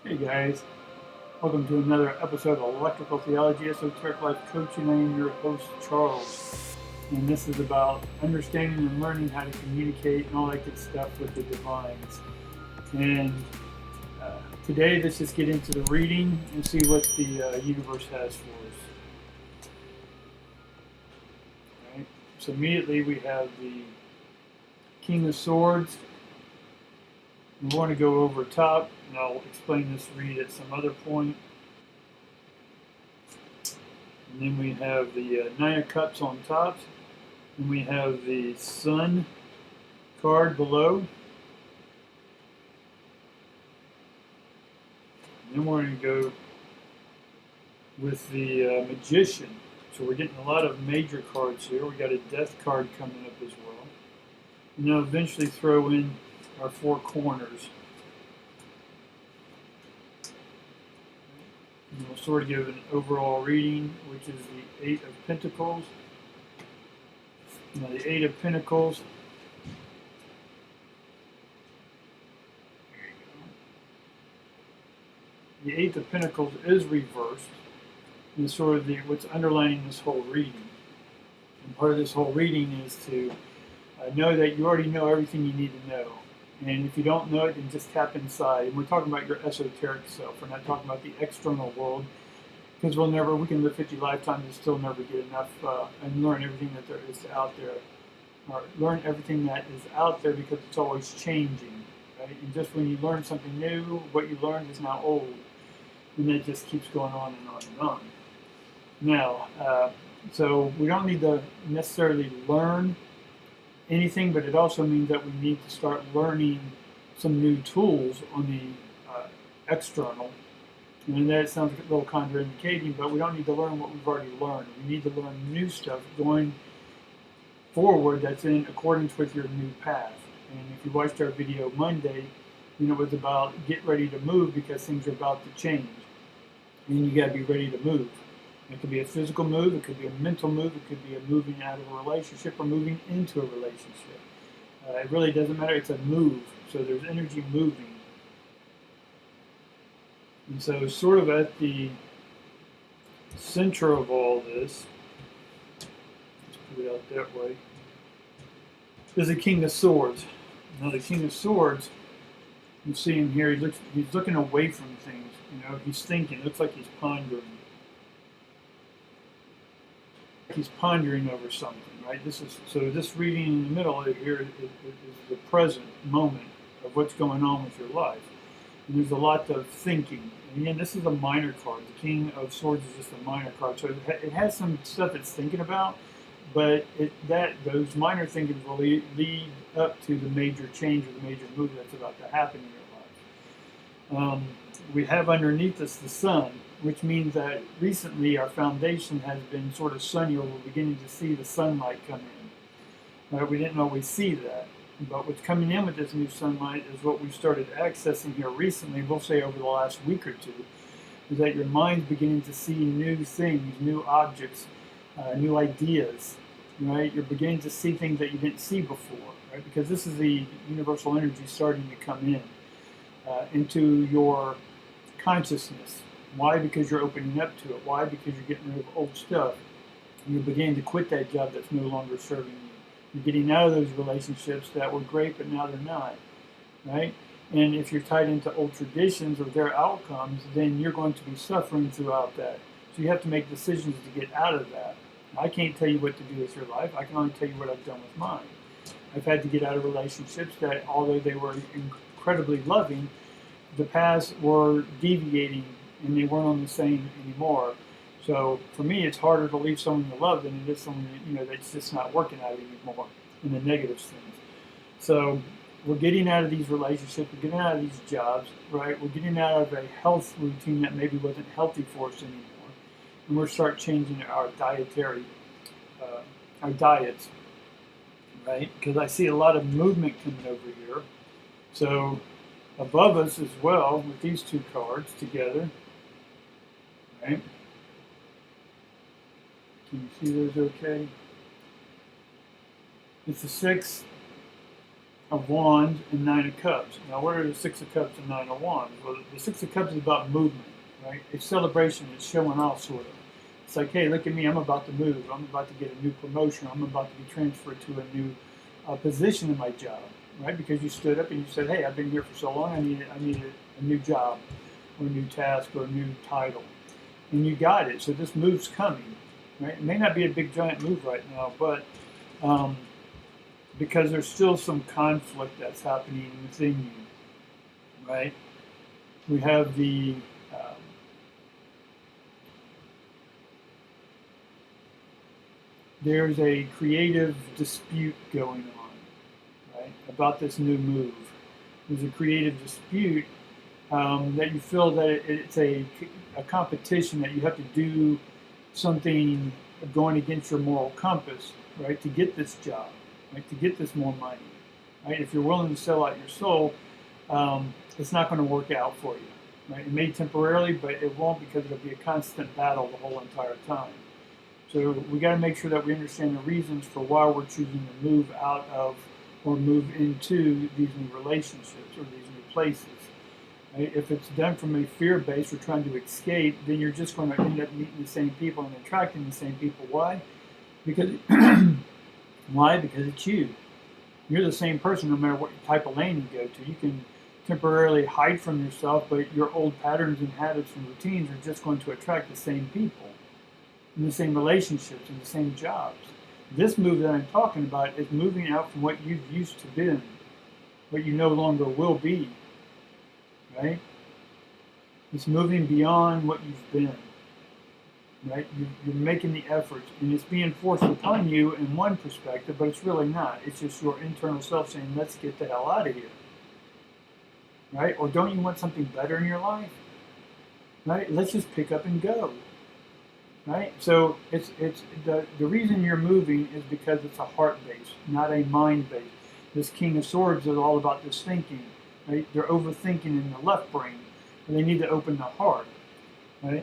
Hey guys, welcome to another episode of Electrical Theology, Esoteric Life Coaching. I am your host, Charles, and this is about understanding and learning how to communicate and all that good stuff with the divines. And today, let's just get into the reading and see what the universe has for us. Right? So immediately we have the King of Swords. We want to go over top, and I'll explain this read at some other point. And then we have the Nine of Cups on top. And we have the Sun card below. And then we're going to go with the Magician. So we're getting a lot of major cards here. We got a Death card coming up as well. And then I'll eventually throw in our four corners. And we'll sort of give an overall reading, which is the Eight of Pentacles. Now the Eight of Pentacles. The Eight of Pentacles is reversed. And sort of what's underlining this whole reading. And part of this whole reading is to know that you already know everything you need to know. And if you don't know it, then just tap inside. And we're talking about your esoteric self. We're not talking about the external world, because we can live 50 lifetimes and still never get enough and learn everything that there is out there. Or learn everything that is out there, because it's always changing. Right? And just when you learn something new, what you learned is now old. And it just keeps going on and on and on. Now, so we don't need to necessarily learn anything, but it also means that we need to start learning some new tools on the external. And that sounds a little contraindicating, but we don't need to learn what we've already learned. We need to learn new stuff going forward that's in accordance with your new path. And if you watched our video Monday, it was about get ready to move, because things are about to change. And you got to be ready to move. It could be a physical move, it could be a mental move, it could be a moving out of a relationship or moving into a relationship. It really doesn't matter, it's a move. So there's energy moving. And so sort of at the center of all this, let's put it out that way, is the King of Swords. Now the King of Swords, you see him here, he's looking away from things. He's thinking, it looks like he's pondering. He's pondering over something, right? This reading in the middle here is the present moment of what's going on with your life. And there's a lot of thinking. And again, this is a minor card. The King of Swords is just a minor card. So it has some stuff it's thinking about, but those minor thinkings will lead up to the major change or the major move that's about to happen in your life. We have underneath us the Sun, which means that recently our foundation has been sort of sunny, or we're beginning to see the sunlight come in. Right? We didn't always see that. But what's coming in with this new sunlight is what we've started accessing here recently, we'll say over the last week or two, is that your mind's beginning to see new things, new objects, new ideas. Right? You're beginning to see things that you didn't see before, right? Because this is the universal energy starting to come in into your consciousness. Why? Because you're opening up to it. Why? Because you're getting rid of old stuff. And you're beginning to quit that job that's no longer serving you. You're getting out of those relationships that were great, but now they're not. Right? And if you're tied into old traditions or their outcomes, then you're going to be suffering throughout that. So you have to make decisions to get out of that. I can't tell you what to do with your life. I can only tell you what I've done with mine. I've had to get out of relationships that, although they were incredibly loving, the paths were deviating and they weren't on the same anymore. So for me, it's harder to leave someone you love than it is someone that's just not working out anymore in the negative things. So we're getting out of these relationships, we're getting out of these jobs, right? We're getting out of a health routine that maybe wasn't healthy for us anymore. And we're start changing our diets, right? Because I see a lot of movement coming over here. So above us as well, with these two cards together, right? Can you see those okay? It's the Six of Wands and Nine of Cups. Now, what are the Six of Cups and Nine of Wands? Well, the Six of Cups is about movement, right? It's celebration. It's showing off, sort of. It's like, hey, look at me. I'm about to move. I'm about to get a new promotion. I'm about to be transferred to a new position in my job, right? Because you stood up and you said, hey, I've been here for so long. I need a new job or a new task or a new title. And you got it. So this move's coming, right? It may not be a big, giant move right now, but because there's still some conflict that's happening within you, right? We have there's a creative dispute going on, right, about this new move. There's a creative dispute that you feel that it's a competition, that you have to do something going against your moral compass, right, to get this job, right, to get this more money, right? If you're willing to sell out your soul, it's not going to work out for you, right? It may temporarily, but it won't, because it'll be a constant battle the whole entire time. So we got to make sure that we understand the reasons for why we're choosing to move out of or move into these new relationships or these new places. Right? If it's done from a fear base or trying to escape, then you're just going to end up meeting the same people and attracting the same people. Why? Because why? Because it's you. You're the same person no matter what type of lane you go to. You can temporarily hide from yourself, but your old patterns and habits and routines are just going to attract the same people, in the same relationships, in the same jobs. This move that I'm talking about is moving out from what you've used to be, what you no longer will be, right? It's moving beyond what you've been, right? You're making the effort, and it's being forced upon you in one perspective, but it's really not. It's just your internal self saying, let's get the hell out of here, right? Or don't you want something better in your life, right? Let's just pick up and go. Right? So it's the reason you're moving is because it's a heart base, not a mind base. This King of Swords is all about this thinking, right? They're overthinking in the left brain, and they need to open the heart, right?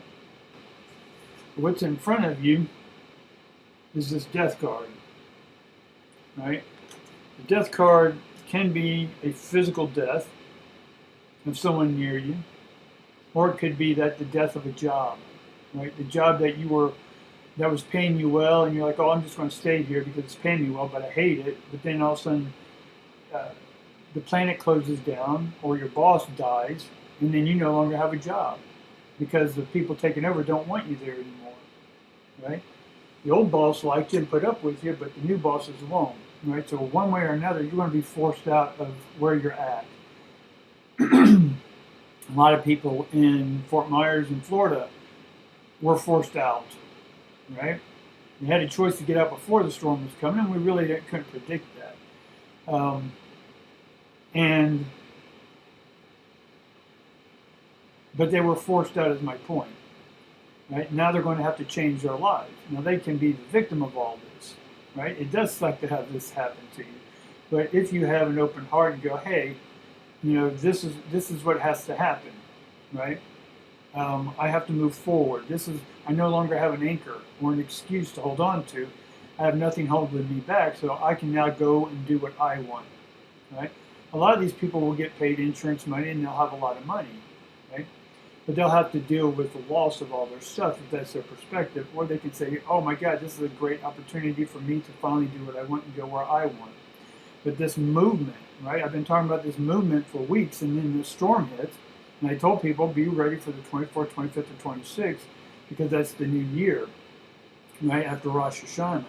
What's in front of you is this Death card, right? The Death card can be a physical death of someone near you, or it could be that the death of a job. Right, the job that that was paying you well, and you're like, oh, I'm just going to stay here because it's paying me well, but I hate it. But then all of a sudden, the planet closes down, or your boss dies, and then you no longer have a job because the people taking over don't want you there anymore. Right? The old boss liked you and put up with you, but the new bosses won't. Right? So one way or another, you're going to be forced out of where you're at. A lot of people in Fort Myers in Florida were forced out, right? We had a choice to get out before the storm was coming, and we really couldn't predict that. But they were forced out, is my point, right? Now they're going to have to change their lives. Now they can be the victim of all this, right? It does suck to have this happen to you, but if you have an open heart and go, hey, this is what has to happen, right? I have to move forward. I no longer have an anchor or an excuse to hold on to. I have nothing holding me back, so I can now go and do what I want, right? A lot of these people will get paid insurance money, and they'll have a lot of money, right? But they'll have to deal with the loss of all their stuff if that's their perspective, or they can say, oh my God, this is a great opportunity for me to finally do what I want and go where I want. But this movement, right? I've been talking about this movement for weeks, and then the storm hits. And I told people, be ready for the 24th, 25th, or 26th, because that's the new year, right, after Rosh Hashanah.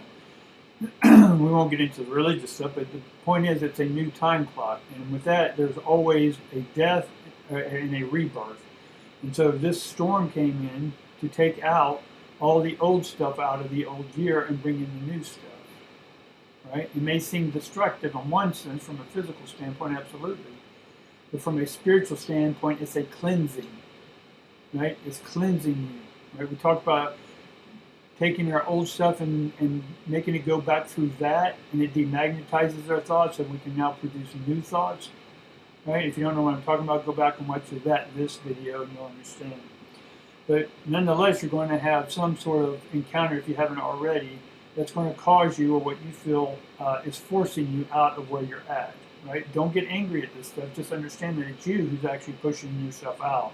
We won't get into the religious stuff, but the point is it's a new time clock. And with that, there's always a death and a rebirth. And so this storm came in to take out all the old stuff out of the old year and bring in the new stuff, right? It may seem destructive in one sense, from a physical standpoint, absolutely. But from a spiritual standpoint, it's a cleansing, right? It's cleansing you, right? We talked about taking our old stuff and making it go back through that, and it demagnetizes our thoughts, and we can now produce new thoughts, right? If you don't know what I'm talking about, go back and watch this video, and you'll understand. But nonetheless, you're going to have some sort of encounter, if you haven't already, that's going to cause you, or what you feel is forcing you out of where you're at, right? Don't get angry at this stuff. Just understand that it's you who's actually pushing yourself out,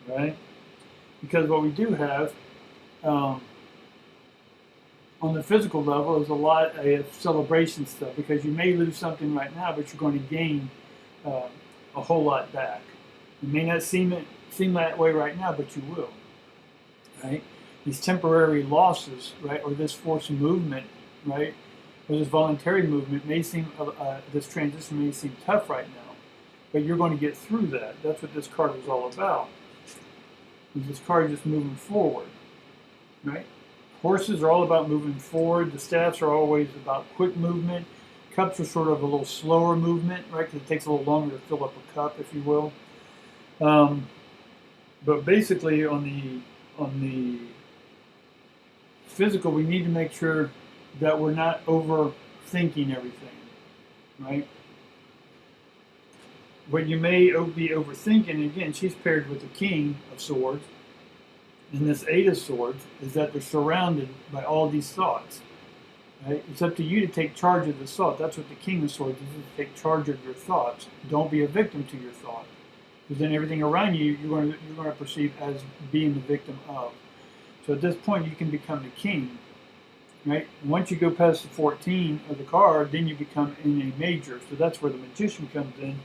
right? Because what we do have on the physical level is a lot of celebration stuff, because you may lose something right now, but you're going to gain a whole lot back. It may not seem that way right now, but you will, right? These temporary losses, right, or this forced movement, right, or this voluntary movement may seem, this transition may seem tough right now, but you're going to get through that. That's what this card is all about. This card is just moving forward, right? Horses are all about moving forward. The staffs are always about quick movement. Cups are sort of a little slower movement, right? Because it takes a little longer to fill up a cup, if you will. But basically, on the physical, we need to make sure that we're not overthinking everything, right? What you may be overthinking, again, she's paired with the King of Swords, and this Eight of Swords, is that they're surrounded by all these thoughts. Right? It's up to you to take charge of the thought. That's what the King of Swords is, to take charge of your thoughts. Don't be a victim to your thought, because then everything around you, you're going to perceive as being the victim of. So at this point, you can become the king, right? Once you go past the 14 of the card, then you become in a major. So that's where the Magician comes in.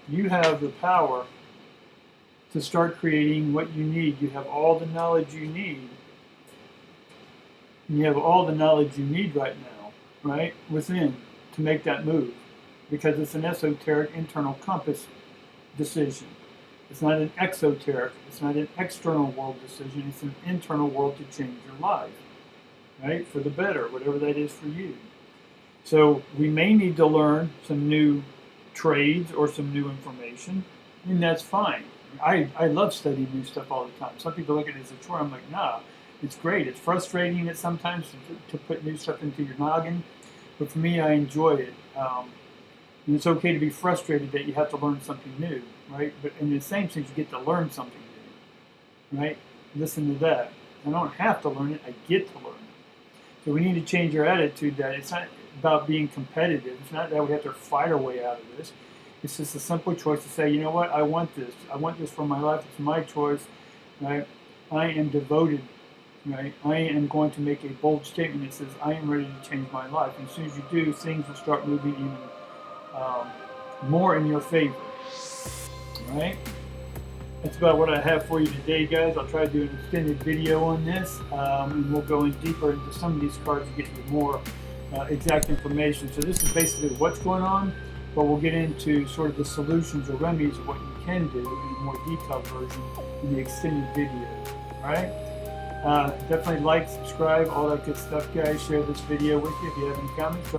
You have the power to start creating what you need. You have all the knowledge you need. And you have all the knowledge you need right now, right, within, to make that move. Because it's an esoteric internal compass decision. It's not an exoteric, it's not an external world decision, it's an internal world to change your life, right, for the better, whatever that is for you. So we may need to learn some new trades or some new information, and that's fine. I love studying new stuff all the time. Some people look at it as a chore. I'm like, nah, it's great. It's frustrating at sometimes to put new stuff into your noggin, but for me, I enjoy it. And it's okay to be frustrated that you have to learn something new, right? But in the same sense, you get to learn something new, right? Listen to that. I don't have to learn it. I get to learn it. So we need to change our attitude that it's not about being competitive. It's not that we have to fight our way out of this. It's just a simple choice to say, you know what? I want this. I want this for my life. It's my choice, right? I am devoted, right? I am going to make a bold statement that says I am ready to change my life. And as soon as you do, things will start moving even more in your favor. All right? That's about what I have for you today, guys. I'll try to do an extended video on this, and we'll go in deeper into some of these cards to get you more exact information. So this is basically what's going on, but we'll get into sort of the solutions or remedies of what you can do in a more detailed version in the extended video. All right? Definitely like, subscribe, all that good stuff, guys. Share this video with you if you have any comments.